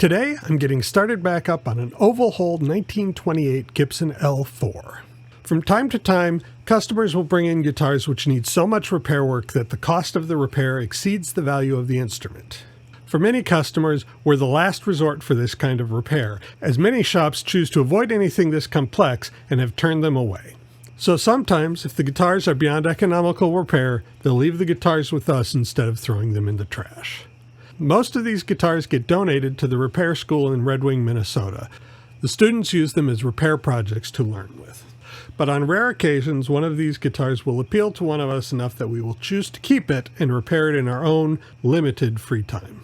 Today, I'm getting started back up on an oval-hole 1928 Gibson L4. From time to time, customers will bring in guitars which need so much repair work that the cost of the repair exceeds the value of the instrument. For many customers, we're the last resort for this kind of repair, as many shops choose to avoid anything this complex and have turned them away. So sometimes, if the guitars are beyond economical repair, they'll leave the guitars with us instead of throwing them in the trash. Most of these guitars get donated to the repair school in Red Wing, Minnesota. The students use them as repair projects to learn with. But on rare occasions, one of these guitars will appeal to one of us enough that we will choose to keep it and repair it in our own limited free time.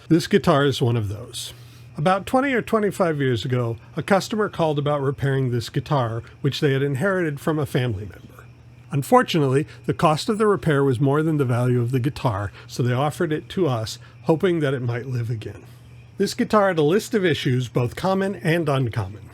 This guitar is one of those. About 20 or 25 years ago, a customer called about repairing this guitar, which they had inherited from a family member. Unfortunately, the cost of the repair was more than the value of the guitar, so they offered it to us, hoping that it might live again. This guitar had a list of issues, both common and uncommon.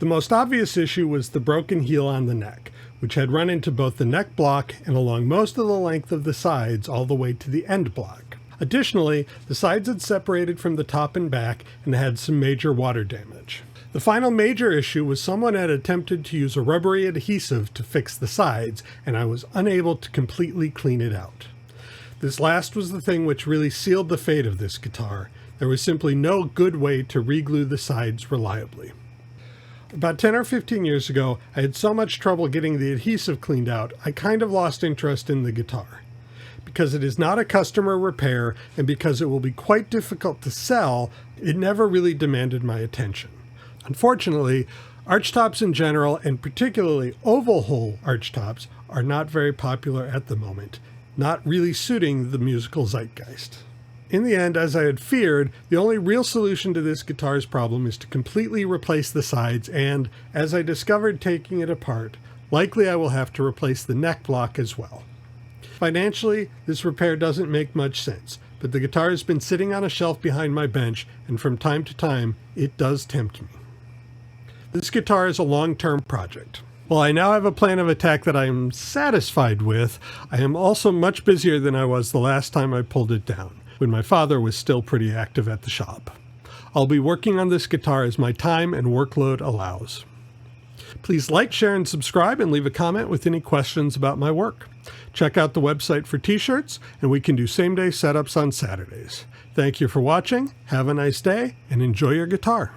The most obvious issue was the broken heel on the neck, which had run into both the neck block and along most of the length of the sides all the way to the end block. Additionally, the sides had separated from the top and back and had some major water damage. The final major issue was someone had attempted to use a rubbery adhesive to fix the sides, and I was unable to completely clean it out. This last was the thing which really sealed the fate of this guitar. There was simply no good way to re-glue the sides reliably. About 10 or 15 years ago, I had so much trouble getting the adhesive cleaned out, I kind of lost interest in the guitar. Because it is not a customer repair, and because it will be quite difficult to sell, it never really demanded my attention. Unfortunately, archtops in general, and particularly oval-hole archtops, are not very popular at the moment, not really suiting the musical zeitgeist. In the end, as I had feared, the only real solution to this guitar's problem is to completely replace the sides, and, as I discovered taking it apart, likely I will have to replace the neck block as well. Financially, this repair doesn't make much sense, but the guitar has been sitting on a shelf behind my bench, and from time to time, it does tempt me. This guitar is a long-term project. While I now have a plan of attack that I am satisfied with, I am also much busier than I was the last time I pulled it down, when my father was still pretty active at the shop. I'll be working on this guitar as my time and workload allows. Please like, share, and subscribe, and leave a comment with any questions about my work. Check out the website for t-shirts, and we can do same-day setups on Saturdays. Thank you for watching, have a nice day, and enjoy your guitar.